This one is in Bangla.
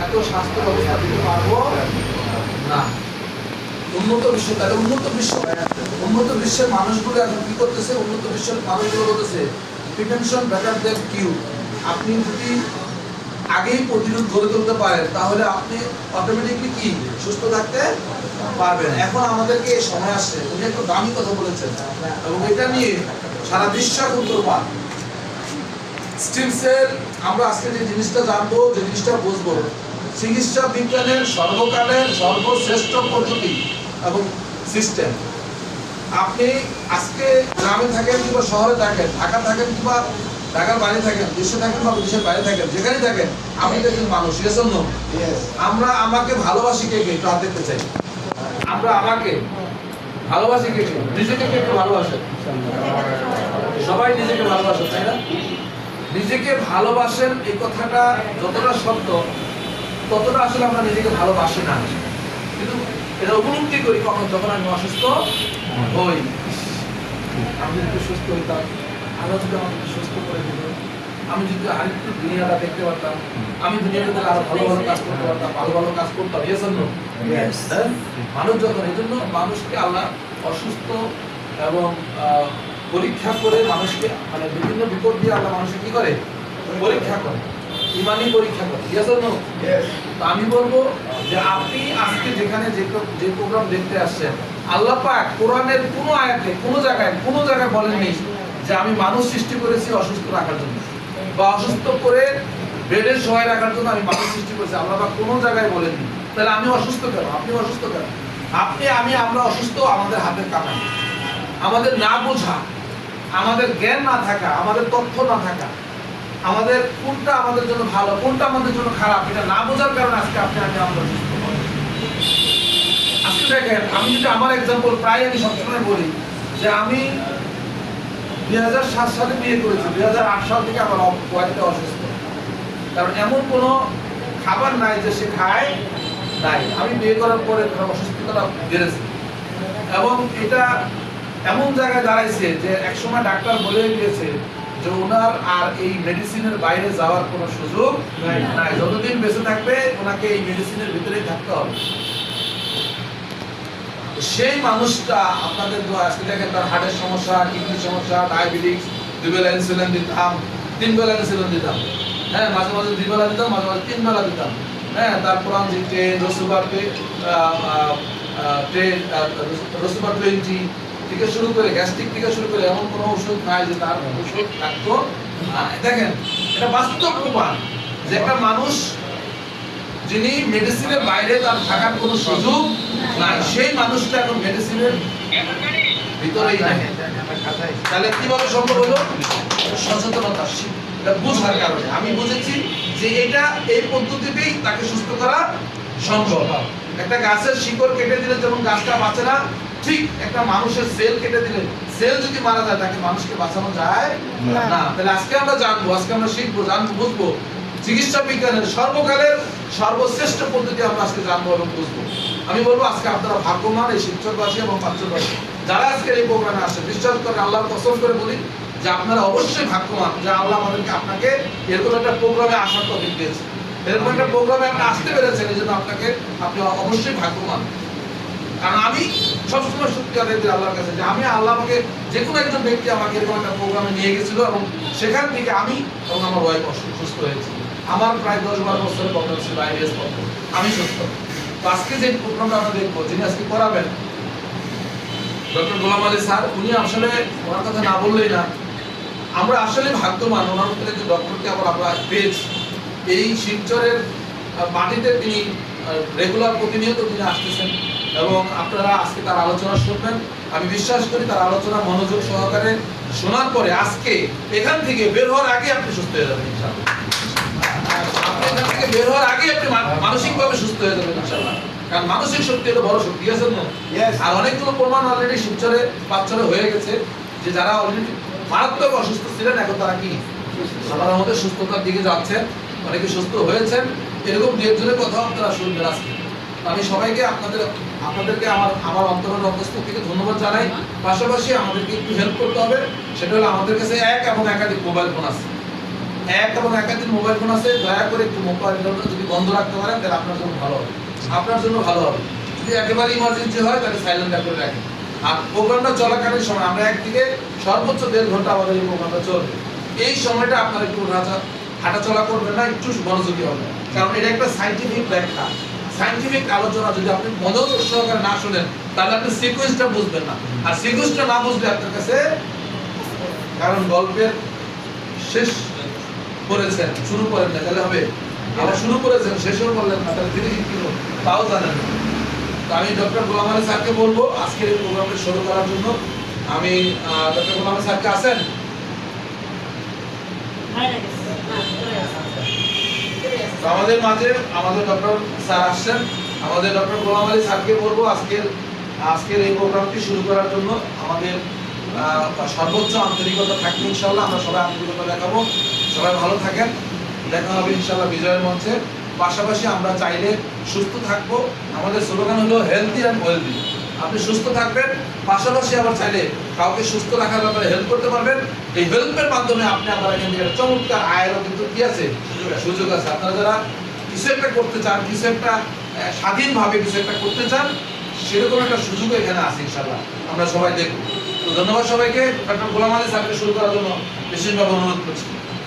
এত স্বাস্থ্য ব্যবস্থা দিতে পারবো না। উন্নত বিশ্ব, তাহলে উন্নত বিশ্বের মানুষগুলো এখন কি করতেছে? উন্নত বিশ্বের মানুষগুলো বলতেছে প্রিভেনশন বেটার দেন কিউ। আপনি যদি আগেই প্রতিরোধ গড়ে তুলতে পারেন তাহলে আপনি অটোমেটিকলি কি সুস্থ থাকতে পারবেন। এখন আমাদেরকে এই সময় আসছে, উনি একটু দামি কথা বলেছেন এবং এটা নিয়ে সারা বিশ্ব এখন তোলপাড়। স্টিমসেল আমরা আজকে যে জিনিসটা জানবো, যে জিনিসটা বুঝবো, চিকিৎসা বিজ্ঞানের সর্বকালের সর্বশ্রেষ্ঠ পদ্ধতি এবং সিস্টেম। আপনি আজকে গ্রামে থাকেন কিংবা শহরে থাকেন, ঢাকা থাকেন কিংবা ঢাকার বাইরে থাকেন, দেশে থাকেন বা দেশের বাইরে থাকেন, যেখানে থাকেন আপনি দেখেন মানুষ এজন্য আমরা আমাকে ভালোবাসি কে কে একটু হাত দেখতে চাই। আমরা আমাকে ভালোবাসি কে কে? নিজেকে কে কে ভালোবাসেন? সবাই নিজেকে ভালোবাসেন, তাই না? নিজেকে ভালোবাসেন এই কথাটা যতটা সত্য ততটা আসলে আমরা নিজেকে ভালোবাসি না। কিন্তু এটা উপলব্ধি করি কখন? যখন আমি অসুস্থ হই। আমি যদি সুস্থ হইতাম, আল্লাহ যদি আমাকে সুস্থ করে দিত, আমি যদি আরেকটু দুনিয়াটা দেখতে পারতাম, আমি দুনিয়াতে আরো ভালো ভালো কাজ করতে পারতাম, ভালো ভালো কাজ করতাম। মানুষ যখন, এই জন্য মানুষকে আল্লাহ অসুস্থ এবং পরীক্ষা করে মানুষকে, মানে বিভিন্ন বিপদ দিয়ে আল্লাহ মানুষকে কি করে? পরীক্ষা করে, ইমানি পরীক্ষা করে। আমি বলবো যে আপনি আজকে যেখানে যে প্রোগ্রাম দেখতে আসছেন, আল্লাহ পাক কোরআনের কোনো আয়াতে কোনো জায়গায় বলেননি যে আমি মানুষ সৃষ্টি করেছি অসুস্থ রাখার জন্য, বা অসুস্থ করে বেডে শোয়াই রাখার জন্য আমি মানুষ সৃষ্টি করেছি। আল্লাহ পাক কোনো জায়গায় বলেননি। তাহলে আমি অসুস্থ কেন? আপনি অসুস্থ কেন? আমরা অসুস্থ আমাদের হাতের কামাই, আমাদের না বোঝা, আমাদের জ্ঞান না থাকা, আমাদের তথ্য না থাকা, আমাদের কোনটা আমাদের জন্য ভালো, কোনটা আমাদের জন্য খারাপ, এটা না বোঝার কারণে আজকে আমরা অসুস্থ। আজকে দেখেন, আমি যদি আমার এক্সাম্পল প্রায় আমি সবসময় বলি যে আমি 2007 সালে বিয়ে করেছি, 2008 সাল থেকে আমার ওয়াইফটা অসুস্থ। কারণ এমন কোনো খাবার নাই যে সে খায় নাই। আমি বিয়ে করার পরে অসুস্থতা বেড়েছে এবং এটা এমন জায়গায় দাঁড়াইছে যে একসময় ডাক্তার বলে গিয়েছে যে ওনার আর এই মেডিসিনের বাইরে যাওয়ার কোনো সুযোগ নাই। যতদিন বেঁচে থাকবে ওনাকে এই মেডিসিনের ভিতরেই থাকতে হবে। সেই মানুষটা আপনাদের দোয়া, আজকে দেখেন তার হার্টের সমস্যা, কিডনির সমস্যা, ডায়াবেটিস, 2 বেলা ইনসুলিন দিতাম, 3 বেলা ইনসুলিন দিতাম, হ্যাঁ মাঝে মাঝে 2 বেলা দিতাম, মাঝে মাঝে 3 বেলা দিতাম, হ্যাঁ। তারপর আমি রসুবার 20 থেকে শুরু করে গ্যাস্ট্রিক থেকে শুরু করে এমন কোনো ওষুধ নাই যে তার ওষুধ থাকতো না। দেখেন এটা বাস্তব প্রমাণ যে একটা মানুষ যিনি মেডিসিনের বাইরে তার থাকার কোনো সুযোগ নাই, সেই মানুষটা এখন মেডিসিনের ভিতরেই নাই। তাহলে কিভাবে সম্ভব হলো? সচেতনতা, এটা বোঝার কারণে আমি বুঝেছি যে এটা এই পদ্ধতিতেই তাকে সুস্থ করা সম্ভব। একটা গাছের শিকড় কেটে দিলে যেমন গাছটা বাঁচে না, ঠিক একটা মানুষের সেল কেটে দিলে সেল যদি মারা যায় তাকে মানুষকে বাঁচানো যায় না। তাহলে আজকে আমরা জানবো, আজকে আমরা শিখবো, জানবো, বুঝবো চিকিৎসা বিজ্ঞানের সর্বকালের সর্বশ্রেষ্ঠ পদ্ধতি আমরা আজকে জানবো এবং বুঝবো। আমি বলবো আজকে আপনারা ভাগ্যবান এই শিক্ষকবাসী এবং পাত্রবাসী যারা আজকে এই প্রোগ্রামে আসে। বিশ্বাস করে আল্লাহর কসম করে বলি যে আপনারা অবশ্যই ভাগ্যবান যে আল্লাহ আমাদেরকে আপনাকে এরকম একটা প্রোগ্রামে আসার তৌফিক দিয়েছে, এরকম একটা প্রোগ্রামে আপনি আসতে পেরেছেন, এই জন্য আপনি অবশ্যই ভাগ্যবান। কারণ আমি সবসময় সত্যি আদায় করি আল্লাহর কাছে যে আল্লাহ আমাকে যে কোনো একজন ব্যক্তি আমাকে এরকম একটা প্রোগ্রামে নিয়ে গেছিল এবং সেখান থেকে আমি এবং আমার ওয়াইফ সুস্থ হয়েছি। আমার প্রায় 10-12 বছরের প্রবলেম ছিল, আইবিএস প্রবলেম, আমি সুস্থ। তো আজকে যে প্রোগ্রামটা আমরা দেখবো, যিনি আজকে করাবেন ডক্টর গোলাম আলী স্যার, উনি আসলে ওনার কথা না বললেই না। আমরা আসলে ভাগ্যবান, ওনার উপরে যে ডক্টরকে আমরা পেয়েছি। এই শিলচরের মাটিতে তিনি রেগুলার প্রতিনিয়ত তিনি আসতেছেন এবং আপনারা আজকে তার আলোচনা শুনবেন। আমি বিশ্বাস করি তার আলোচনা মনোযোগ সহকারে শোনার পরে আজকে এখান থেকে বের হওয়ার আগে আপনি সুস্থ হয়ে যাবেন ইনশাআল্লাহ। আপনি এখান থেকে বের হওয়ার আগে আপনি মানসিকভাবে সুস্থ হয়ে যাবেন ইনশাআল্লাহ। কারণ মানসিক শক্তি হলো বড় শক্তি, আছে না? আর অনেকগুলো প্রমাণ অলরেডি শিলচরে 5 হয়ে গেছে যে যারা অলরেডি মারাত্মক অসুস্থ ছিলেন এখন তারা কি আল্লাহর রহমতে সুস্থতার দিকে যাচ্ছেন, অনেকে সুস্থ হয়েছেন। এরকম 2-1 কথা আপনারা শুনবেন আজকে। আমি সবাইকে আপনাদেরকে আমার অন্তরের অন্তঃস্থল থেকে ধন্যবাদ জানাই। পাশাপাশি আমাদেরকে একটু হেল্প করতে হবে, সেটা হলো আমাদের কাছে এক এবং একাধিক মোবাইল ফোন আছে। এক এবং একাধিক মোবাইল ফোন আছে, দয়া করে একটু মোবাইল ফোনটা যদি বন্ধ রাখতে পারেন তাহলে আপনার জন্য ভালো হবে, আপনার জন্য ভালো হবে। যদি একেবারে ইমার্জেন্সি হয় তাহলে সাইলেন্ট করে রাখেন। আর প্রোগ্রামটা চলাকালীন সময় আমরা একদিকে সর্বোচ্চ 1.5 ঘন্টা আমাদের এই প্রোগ্রামটা চলবে। এই সময়টা আপনারা একটু হাঁটাচলা করবেন না, একটু মনোযোগী হবেন, কারণ এটা একটা সাইন্টিফিক ব্যাখ্যা, সাইন্টিফিক আলোচনা। যদি আপনি মনোযোগ সহকারে না শুনেন তাহলে আপনি সিকোয়েন্সটা বুঝবেন না, আর সিকোয়েন্সটা না বুঝলে আপনার কাছে, কারণ গল্পের শেষ করেছেন শুরু করেন না তাহলে হবে, আবার শুরু করেছেন শেষও করলেন না তাহলে ফিরে কি হলো তাও জানেন না। তো আমি ডক্টর গোলাম আলী স্যারকে বলবো আজকের এই প্রোগ্রামটা শুরু করার জন্য। আমি ডক্টর গোলাম আলী স্যারকে আছেন? তো আমাদের মাঝে আমাদের ডক্টর স্যার আসছেন, আমাদের ডক্টর গোলাম আলী স্যারকে বলবো আজকের এই প্রোগ্রামটি শুরু করার জন্য। আমাদের সর্বোচ্চ আন্তরিকতা থাকবে ইনশাআল্লাহ, আমরা সবাই আন্তরিকতা দেখাবো। সবাই ভালো থাকেন, দেখা হবে ইনশাআল্লাহ বিজয়ের মঞ্চে। পাশাপাশি আমরা চাইলে সুস্থ থাকবো, আমাদের স্লোগান হলো হেলদি অ্যান্ড ওয়েলদি। আপনি সুস্থ থাকবেন, পাশাপাশি আবার চাইলে কাউকে সুস্থ রাখার ব্যাপারে হেল্প করতে পারবেন। এই হেল্পের মাধ্যমে আপনি আবার এখান থেকে চমৎকার আয়েরও কিন্তু কি আছে, সুযোগ আছে। আপনারা যারা কিছু একটা করতে চান, কিছু একটা স্বাধীনভাবে কিছু একটা করতে চান, সেরকম একটা সুযোগ এখানে আছে ইনশাআল্লাহ, আমরা সবাই দেখব। তো ধন্যবাদ সবাইকে। ডক্টর গোলাম আলী স্যারকে শুরু করার জন্য বিশেষভাবে অনুরোধ করছি।